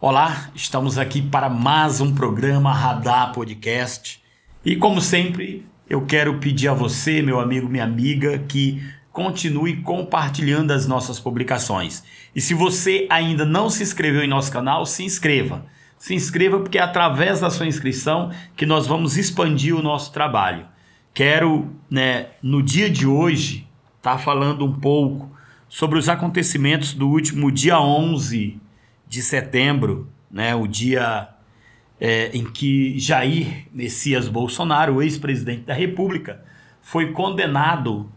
Olá, estamos aqui para mais um programa Radar Podcast e, como sempre, eu quero pedir a você, meu amigo, minha amiga, que continue compartilhando as nossas publicações. E se você ainda não se inscreveu em nosso canal, se inscreva. Se inscreva porque é através da sua inscrição que nós vamos expandir o nosso trabalho. Quero, no dia de hoje, estar falando um pouco sobre os acontecimentos do último dia 11 de setembro, o dia em que Jair Messias Bolsonaro, o ex-presidente da República, foi condenado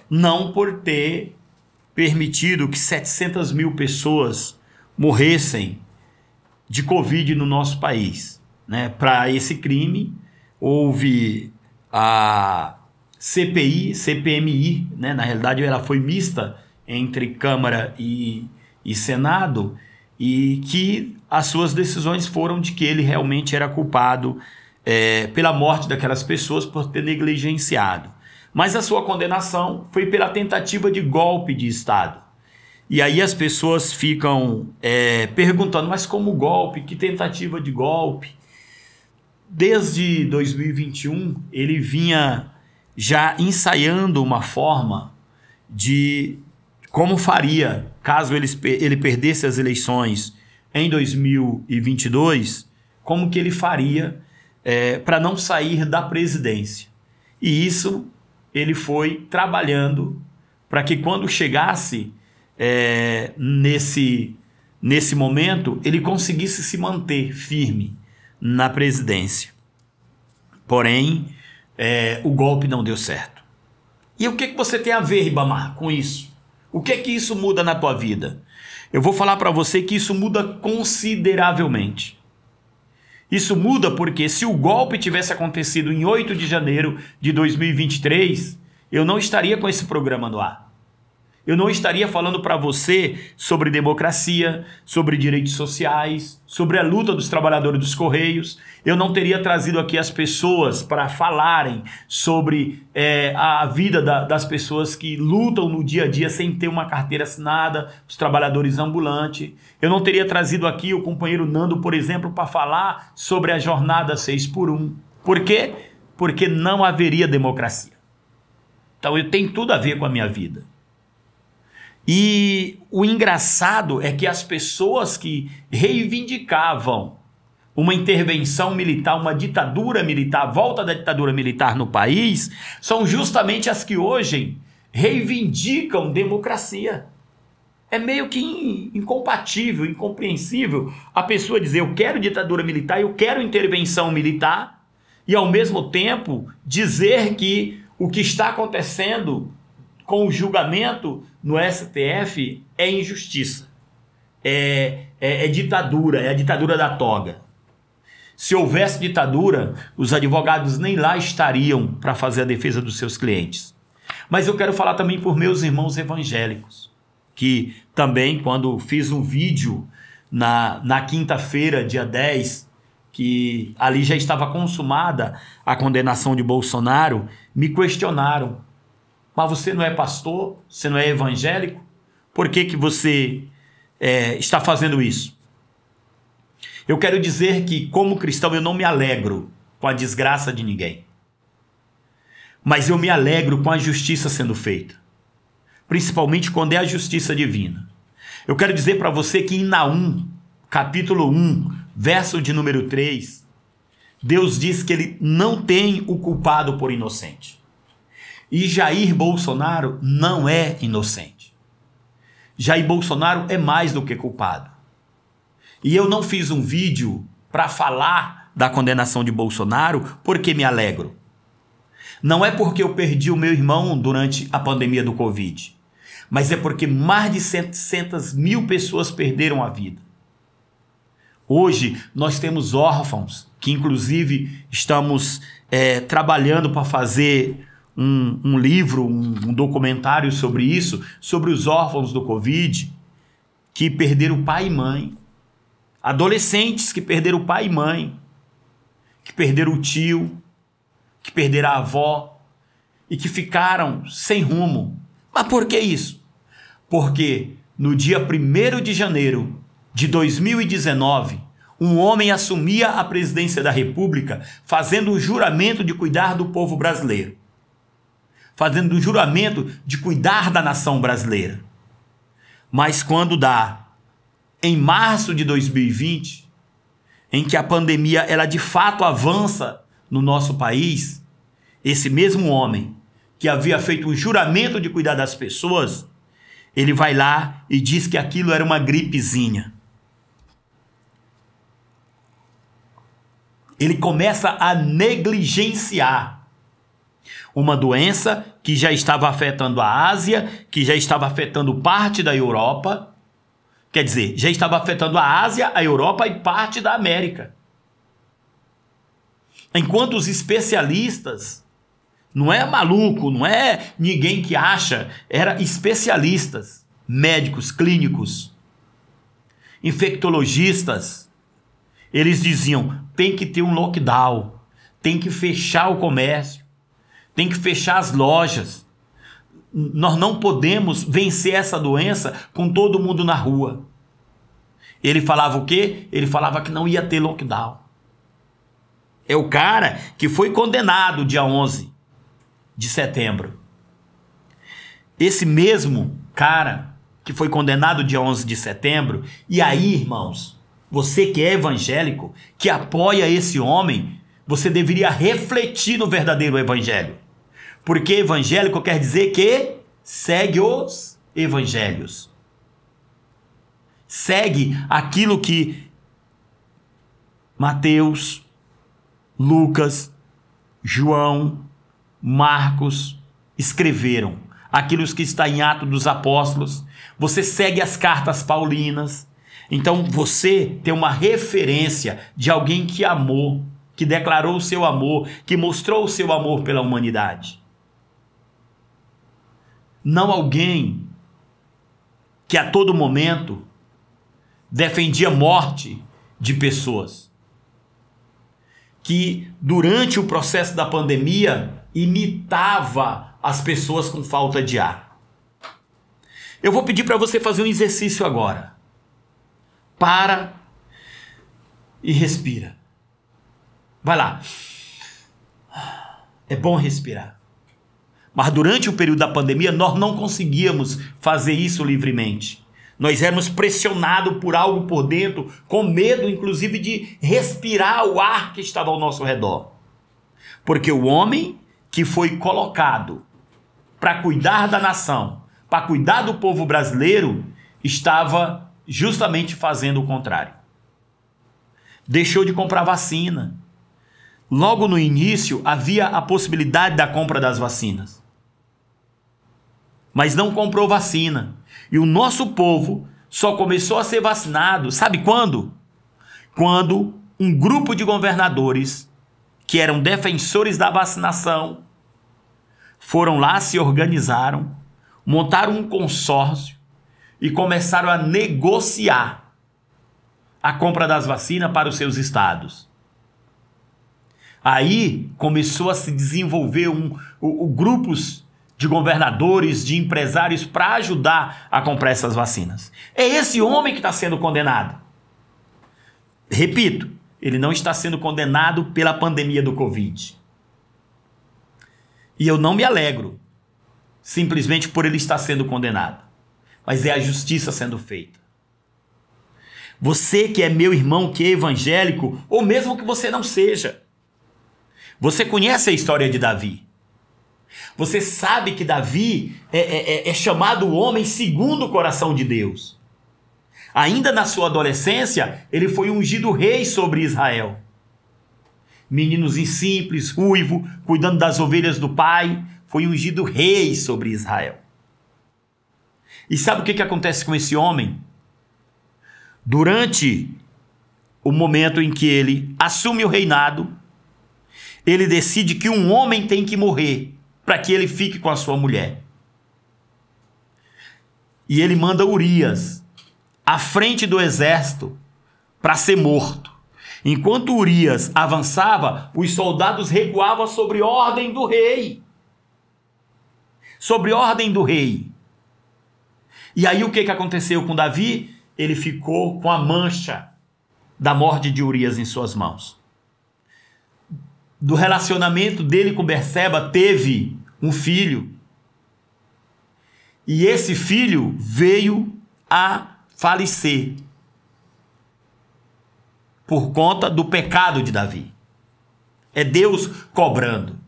não por ter permitido que 700 mil pessoas morressem de Covid no nosso país. Para esse crime, houve a CPMI, na realidade ela foi mista entre Câmara e Senado, e que as suas decisões foram de que ele realmente era culpado pela morte daquelas pessoas por ter negligenciado. Mas a sua condenação foi pela tentativa de golpe de Estado. E aí as pessoas ficam perguntando, mas como golpe? Que tentativa de golpe? Desde 2021, ele vinha já ensaiando uma forma de como faria caso ele perdesse as eleições em 2022, como que ele faria para não sair da presidência. E isso ele foi trabalhando para que quando chegasse nesse momento, ele conseguisse se manter firme na presidência. Porém, o golpe não deu certo. E o que você tem a ver, Ribamar, com isso? O que isso muda na tua vida? Eu vou falar para você que isso muda consideravelmente. Isso muda porque se o golpe tivesse acontecido em 8 de janeiro de 2023, eu não estaria com esse programa no ar. Eu não estaria falando para você sobre democracia, sobre direitos sociais, sobre a luta dos trabalhadores dos Correios. Eu não teria trazido aqui as pessoas para falarem sobre a vida das pessoas que lutam no dia a dia sem ter uma carteira assinada, os trabalhadores ambulantes. Eu não teria trazido aqui o companheiro Nando, por exemplo, para falar sobre a jornada 6x1. Por quê? Porque não haveria democracia. Então eu tenho tudo a ver com a minha vida. E o engraçado é que as pessoas que reivindicavam uma intervenção militar, uma ditadura militar, a volta da ditadura militar no país, são justamente as que hoje reivindicam democracia. É meio que incompatível, incompreensível a pessoa dizer eu quero ditadura militar, eu quero intervenção militar, e ao mesmo tempo dizer que o que está acontecendo com o julgamento no STF é injustiça, é ditadura, é a ditadura da toga. Se houvesse ditadura, os advogados nem lá estariam para fazer a defesa dos seus clientes. Mas eu quero falar também por meus irmãos evangélicos, que também, quando fiz um vídeo na quinta-feira, dia 10, que ali já estava consumada a condenação de Bolsonaro, me questionaram. Mas você não é pastor? Você não é evangélico? Por que você está fazendo isso? Eu quero dizer que, como cristão, eu não me alegro com a desgraça de ninguém. Mas eu me alegro com a justiça sendo feita. Principalmente quando é a justiça divina. Eu quero dizer para você que em Naum, capítulo 1, verso de número 3, Deus diz que ele não tem o culpado por inocente. E Jair Bolsonaro não é inocente. Jair Bolsonaro é mais do que culpado. E eu não fiz um vídeo para falar da condenação de Bolsonaro porque me alegro. Não é porque eu perdi o meu irmão durante a pandemia do Covid, mas é porque mais de 700 mil pessoas perderam a vida. Hoje nós temos órfãos, que inclusive estamos trabalhando para fazer um livro, um documentário sobre isso, sobre os órfãos do Covid, que perderam pai e mãe. Adolescentes que perderam pai e mãe, que perderam o tio, que perderam a avó e que ficaram sem rumo. Mas por que isso? Porque no dia 1º de janeiro de 2019, um homem assumia a presidência da República fazendo o juramento de cuidar do povo brasileiro, fazendo o juramento de cuidar da nação brasileira. Mas quando dá em março de 2020, em que a pandemia ela de fato avança no nosso país, esse mesmo homem que havia feito um juramento de cuidar das pessoas, ele vai lá e diz que aquilo era uma gripezinha. Ele começa a negligenciar uma doença que já estava afetando a Ásia, que já estava afetando parte da Europa, quer dizer, já estava afetando a Ásia, a Europa e parte da América. Enquanto os especialistas, não é maluco, não é ninguém que acha, eram especialistas, médicos, clínicos, infectologistas, eles diziam, tem que ter um lockdown, tem que fechar o comércio, tem que fechar as lojas. Nós não podemos vencer essa doença com todo mundo na rua. Ele falava o quê? Ele falava que não ia ter lockdown. É o cara que foi condenado dia 11 de setembro. Esse mesmo cara que foi condenado dia 11 de setembro, e aí, irmãos, você que é evangélico, que apoia esse homem, você deveria refletir no verdadeiro evangelho. Porque evangélico quer dizer que segue os evangelhos. Segue aquilo que Mateus, Lucas, João, Marcos escreveram. Aquilo que está em Atos dos Apóstolos. Você segue as cartas paulinas. Então você tem uma referência de alguém que amou, que declarou o seu amor, que mostrou o seu amor pela humanidade. Não alguém que a todo momento defendia a morte de pessoas, que durante o processo da pandemia imitava as pessoas com falta de ar. Eu vou pedir para você fazer um exercício agora. Para e respira. Vai lá. É bom respirar. Mas durante o período da pandemia, nós não conseguíamos fazer isso livremente. Nós éramos pressionados por algo por dentro, com medo, inclusive, de respirar o ar que estava ao nosso redor. Porque o homem que foi colocado para cuidar da nação, para cuidar do povo brasileiro, estava justamente fazendo o contrário. Deixou de comprar vacina. Logo no início, havia a possibilidade da compra das vacinas. Mas não comprou vacina. E o nosso povo só começou a ser vacinado, sabe quando? Quando um grupo de governadores, que eram defensores da vacinação, foram lá, se organizaram, montaram um consórcio e começaram a negociar a compra das vacinas para os seus estados. Aí começou a se desenvolver grupos de governadores, de empresários para ajudar a comprar essas vacinas. É esse homem que está sendo condenado. Repito, ele não está sendo condenado pela pandemia do Covid. E eu não me alegro simplesmente por ele estar sendo condenado. Mas é a justiça sendo feita. Você que é meu irmão, que é evangélico, ou mesmo que você não seja, você conhece a história de Davi. Você sabe que Davi é chamado o homem segundo o coração de Deus. Ainda na sua adolescência, ele foi ungido rei sobre Israel. Meninozinho simples, ruivo, cuidando das ovelhas do pai, foi ungido rei sobre Israel. E sabe o que acontece com esse homem? Durante o momento em que ele assume o reinado, ele decide que um homem tem que morrer para que ele fique com a sua mulher. E ele manda Urias à frente do exército para ser morto. Enquanto Urias avançava, os soldados recuavam sobre ordem do rei. Sobre ordem do rei. E aí o que aconteceu com Davi? ele ficou com a mancha da morte de Urias em suas mãos. Do relacionamento dele com Betseba teve um filho. E esse filho veio a falecer por conta do pecado de Davi. É Deus cobrando.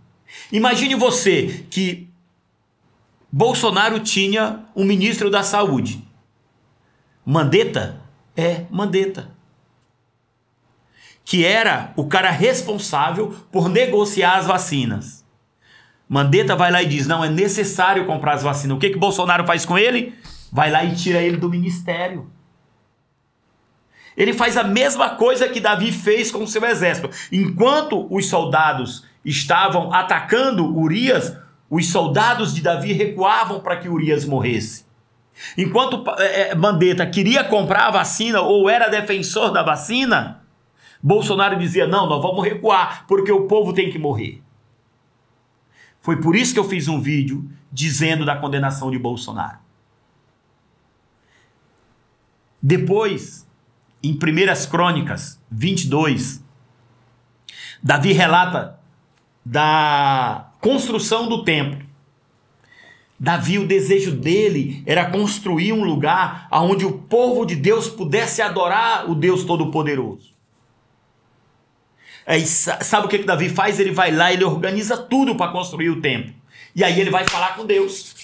Imagine você que Bolsonaro tinha um ministro da saúde. Mandetta? Mandetta. Que era o cara responsável por negociar as vacinas. Mandetta vai lá e diz, não, é necessário comprar as vacinas. O que Bolsonaro faz com ele? Vai lá e tira ele do ministério. Ele faz a mesma coisa que Davi fez com o seu exército. Enquanto os soldados estavam atacando Urias, os soldados de Davi recuavam para que Urias morresse. Enquanto Mandetta queria comprar a vacina ou era defensor da vacina, Bolsonaro dizia, não, nós vamos recuar, porque o povo tem que morrer. Foi por isso que eu fiz um vídeo dizendo da condenação de Bolsonaro. Depois, em 1 Crônicas 22, Davi relata da construção do templo. Davi, o desejo dele era construir um lugar onde o povo de Deus pudesse adorar o Deus Todo-Poderoso. Sabe o que Davi faz? Ele vai lá, ele organiza tudo para construir o templo. E aí ele vai falar com Deus.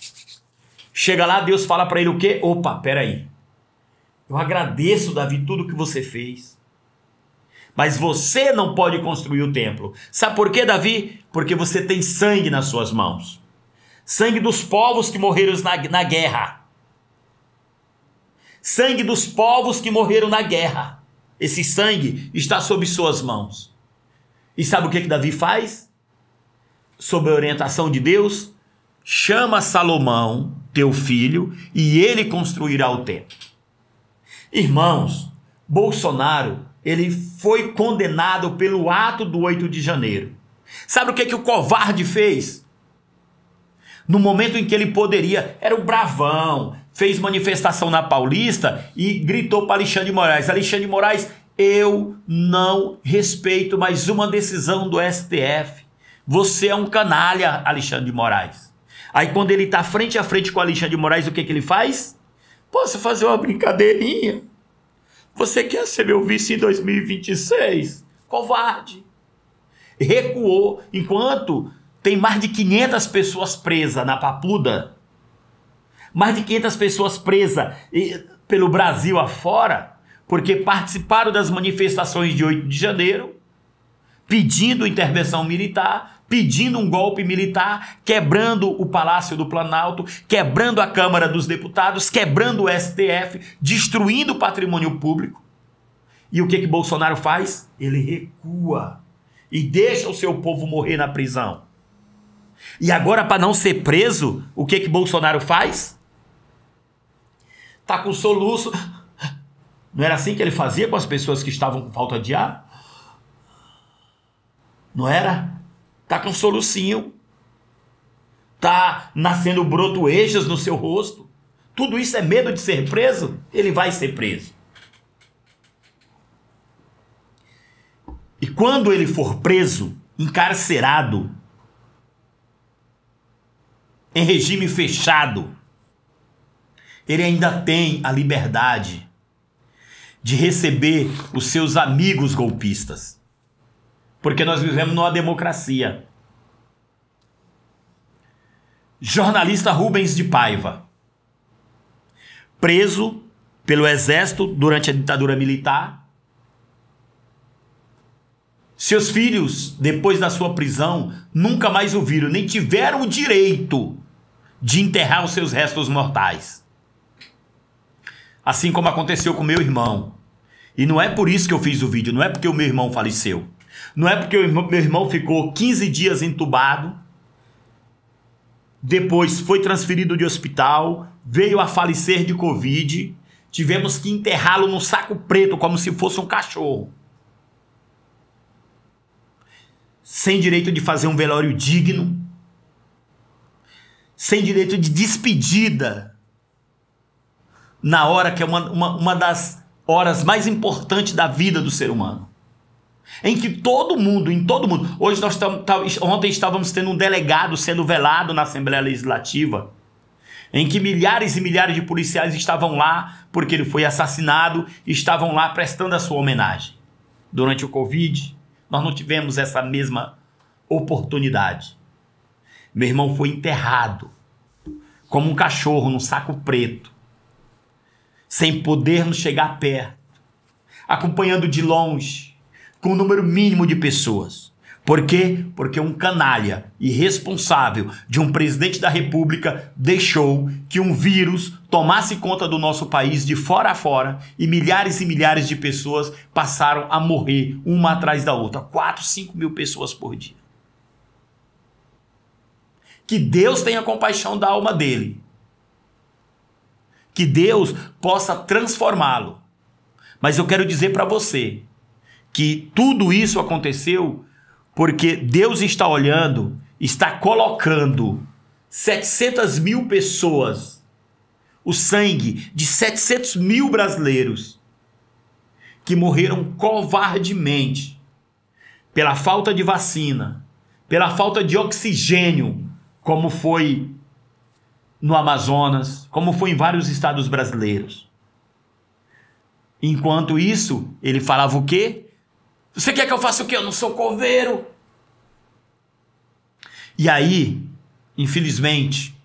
Chega lá, Deus fala para ele o quê? Opa, peraí. Eu agradeço, Davi, tudo que você fez. Mas você não pode construir o templo. Sabe por quê, Davi? Porque você tem sangue nas suas mãos. Sangue dos povos que morreram na guerra. Sangue dos povos que morreram na guerra. Esse sangue está sob suas mãos. E sabe o que Davi faz? Sob a orientação de Deus, chama Salomão, teu filho, e ele construirá o templo. Irmãos, Bolsonaro, ele foi condenado pelo ato do 8 de janeiro. Sabe o que o covarde fez? No momento em que ele poderia, era o bravão, fez manifestação na Paulista e gritou para Alexandre de Moraes, Alexandre de Moraes, eu não respeito mais uma decisão do STF. Você é um canalha, Alexandre de Moraes. Aí quando ele está frente a frente com o Alexandre de Moraes, o que ele faz? Posso fazer uma brincadeirinha? Você quer ser meu vice em 2026? Covarde. Recuou, enquanto tem mais de 500 pessoas presas na Papuda, mais de 500 pessoas presas pelo Brasil afora, porque participaram das manifestações de 8 de janeiro, pedindo intervenção militar, pedindo um golpe militar, quebrando o Palácio do Planalto, quebrando a Câmara dos Deputados, quebrando o STF, destruindo o patrimônio público. E o que Bolsonaro faz? Ele recua e deixa o seu povo morrer na prisão. E agora, para não ser preso, o que Bolsonaro faz? Tá com soluço. Não era assim que ele fazia com as pessoas que estavam com falta de ar? Não era? Tá com solucinho. Tá nascendo brotoejas no seu rosto. Tudo isso é medo de ser preso? Ele vai ser preso. E quando ele for preso, encarcerado, em regime fechado, ele ainda tem a liberdade de receber os seus amigos golpistas. Porque nós vivemos numa democracia. Jornalista Rubens de Paiva, preso pelo exército durante a ditadura militar. Seus filhos, depois da sua prisão, nunca mais o viram, nem tiveram o direito de enterrar os seus restos mortais. Assim como aconteceu com meu irmão. E não é por isso que eu fiz o vídeo, não é porque o meu irmão faleceu. Não é porque o meu irmão ficou 15 dias entubado, depois foi transferido de hospital, veio a falecer de Covid, tivemos que enterrá-lo num saco preto como se fosse um cachorro. Sem direito de fazer um velório digno, sem direito de despedida na hora que é uma das horas mais importantes da vida do ser humano, em que todo mundo, hoje ontem estávamos tendo um delegado sendo velado na Assembleia Legislativa, em que milhares e milhares de policiais estavam lá porque ele foi assassinado, estavam lá prestando a sua homenagem. Durante o Covid, nós não tivemos essa mesma oportunidade. Meu irmão foi enterrado como um cachorro num saco preto, sem podermos chegar perto, acompanhando de longe, com um número mínimo de pessoas. Por quê? Porque um canalha irresponsável de um presidente da República deixou que um vírus tomasse conta do nosso país de fora a fora e milhares de pessoas passaram a morrer uma atrás da outra. 4, 5 mil pessoas por dia. Que Deus tenha compaixão da alma dele. Que Deus possa transformá-lo. Mas eu quero dizer para você que tudo isso aconteceu porque Deus está olhando, está colocando 700 mil pessoas, o sangue de 700 mil brasileiros que morreram covardemente pela falta de vacina, pela falta de oxigênio, como foi no Amazonas, como foi em vários estados brasileiros. Enquanto isso, ele falava o quê? Você quer que eu faça o quê? Eu não sou coveiro. E aí, infelizmente,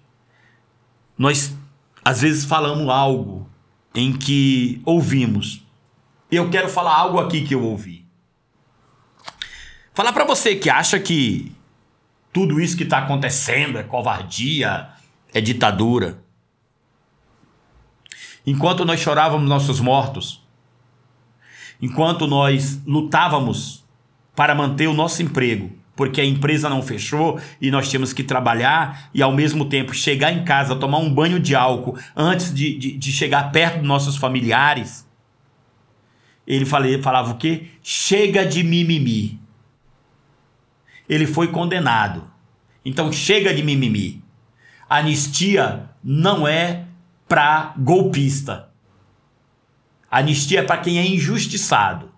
nós às vezes falamos algo em que ouvimos. Eu quero falar algo aqui que eu ouvi. Falar para você que acha que tudo isso que está acontecendo é covardia, é ditadura. Enquanto nós chorávamos nossos mortos, enquanto nós lutávamos para manter o nosso emprego, porque a empresa não fechou e nós tínhamos que trabalhar e ao mesmo tempo chegar em casa, tomar um banho de álcool antes de chegar perto dos nossos familiares, ele falava o quê? Chega de mimimi. Ele foi condenado. Então chega de mimimi. Anistia não é para golpista. Anistia é para quem é injustiçado.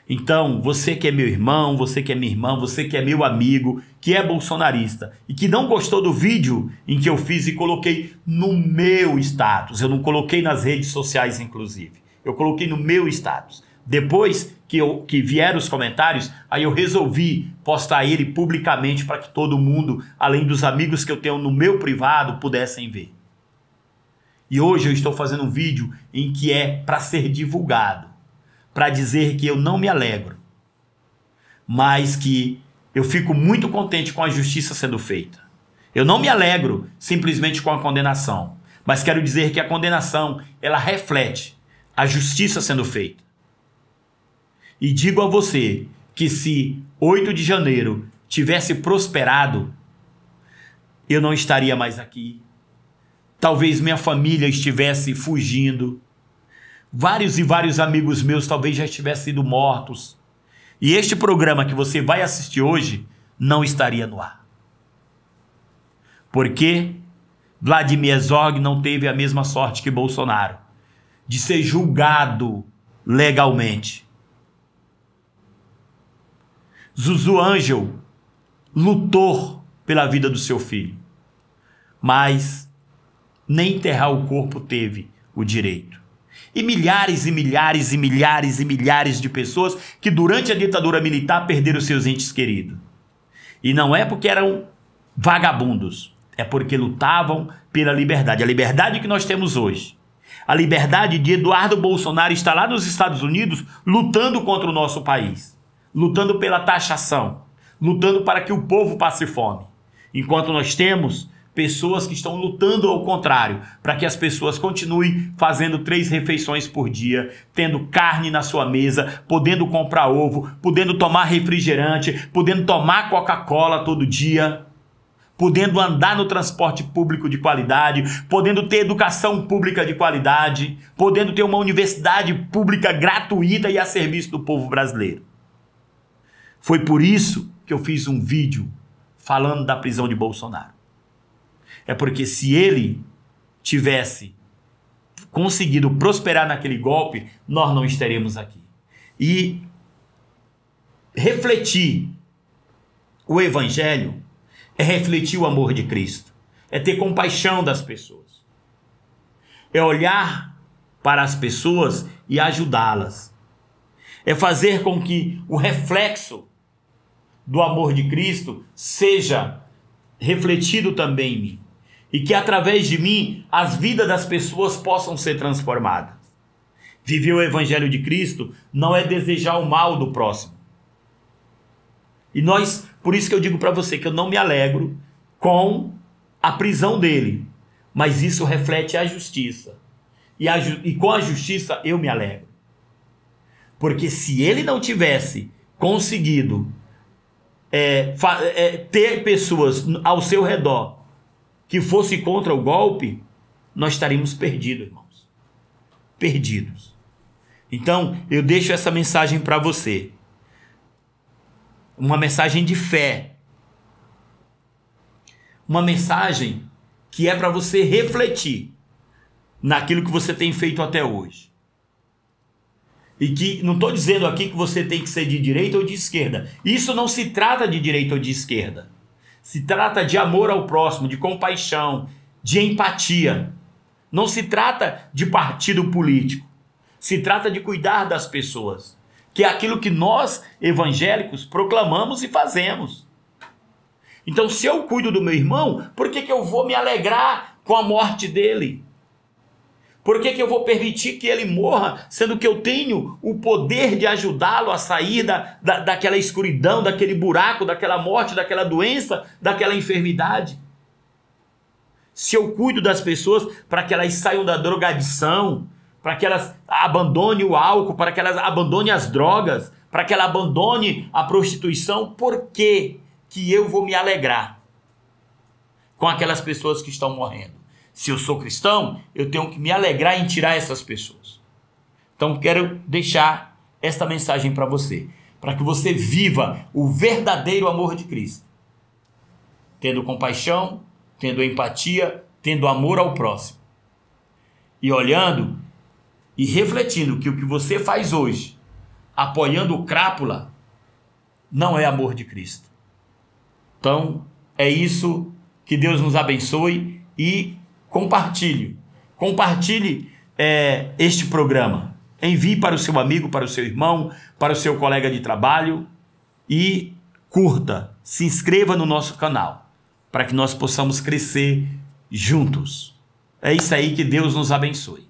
Então, você que é meu irmão, você que é minha irmã, você que é meu amigo, que é bolsonarista e que não gostou do vídeo em que eu fiz e coloquei no meu status, eu não coloquei nas redes sociais, inclusive, eu coloquei no meu status. Depois que vieram os comentários, aí eu resolvi postar ele publicamente para que todo mundo, além dos amigos que eu tenho no meu privado, pudessem ver. E hoje eu estou fazendo um vídeo em que é para ser divulgado, para dizer que eu não me alegro, mas que eu fico muito contente com a justiça sendo feita. Eu não me alegro simplesmente com a condenação, mas quero dizer que a condenação, ela reflete a justiça sendo feita. E digo a você que se 8 de janeiro tivesse prosperado, eu não estaria mais aqui. Talvez minha família estivesse fugindo. Vários e vários amigos meus talvez já tivessem sido mortos. E este programa que você vai assistir hoje não estaria no ar. Porque Vladimir Herzog não teve a mesma sorte que Bolsonaro de ser julgado legalmente. Zuzu Angel lutou pela vida do seu filho, mas nem enterrar o corpo teve o direito. E milhares e milhares e milhares e milhares de pessoas que durante a ditadura militar perderam seus entes queridos. E não é porque eram vagabundos, é porque lutavam pela liberdade. A liberdade que nós temos hoje. A liberdade de Eduardo Bolsonaro estar lá nos Estados Unidos lutando contra o nosso país. Lutando pela taxação. Lutando para que o povo passe fome. Enquanto nós temos pessoas que estão lutando ao contrário, para que as pessoas continuem fazendo 3 refeições por dia, tendo carne na sua mesa, podendo comprar ovo, podendo tomar refrigerante, podendo tomar Coca-Cola todo dia, podendo andar no transporte público de qualidade, podendo ter educação pública de qualidade, podendo ter uma universidade pública gratuita e a serviço do povo brasileiro. Foi por isso que eu fiz um vídeo falando da prisão de Bolsonaro. É porque se ele tivesse conseguido prosperar naquele golpe, nós não estaremos aqui. E refletir o evangelho é refletir o amor de Cristo, é ter compaixão das pessoas, é olhar para as pessoas e ajudá-las, é fazer com que o reflexo do amor de Cristo seja refletido também em mim, e que através de mim as vidas das pessoas possam ser transformadas. Viver o evangelho de Cristo não é desejar o mal do próximo. E por isso que eu digo para você que eu não me alegro com a prisão dele, mas isso reflete a justiça. E com a justiça eu me alegro. Porque se ele não tivesse conseguido ter pessoas ao seu redor que fosse contra o golpe, nós estaríamos perdidos, irmãos. Perdidos. Então, eu deixo essa mensagem para você. Uma mensagem de fé. Uma mensagem que é para você refletir naquilo que você tem feito até hoje. E que não estou dizendo aqui que você tem que ser de direita ou de esquerda. Isso não se trata de direita ou de esquerda. Se trata de amor ao próximo, de compaixão, de empatia. Não se trata de partido político. Se trata de cuidar das pessoas, que é aquilo que nós, evangélicos, proclamamos e fazemos. Então, se eu cuido do meu irmão, por que eu vou me alegrar com a morte dele? Por que eu vou permitir que ele morra, sendo que eu tenho o poder de ajudá-lo a sair daquela escuridão, daquele buraco, daquela morte, daquela doença, daquela enfermidade? Se eu cuido das pessoas para que elas saiam da drogadição, para que elas abandonem o álcool, para que elas abandonem as drogas, para que ela abandone a prostituição, por que eu vou me alegrar com aquelas pessoas que estão morrendo? Se eu sou cristão, eu tenho que me alegrar em tirar essas pessoas. Então quero deixar esta mensagem para você, para que você viva o verdadeiro amor de Cristo, tendo compaixão, tendo empatia, tendo amor ao próximo, e olhando e refletindo que o que você faz hoje, apoiando o crápula, não é amor de Cristo. Então, é isso, que Deus nos abençoe e compartilhe este programa. Envie para o seu amigo, para o seu irmão, para o seu colega de trabalho e curta, se inscreva no nosso canal, para que nós possamos crescer juntos. É isso aí, que Deus nos abençoe.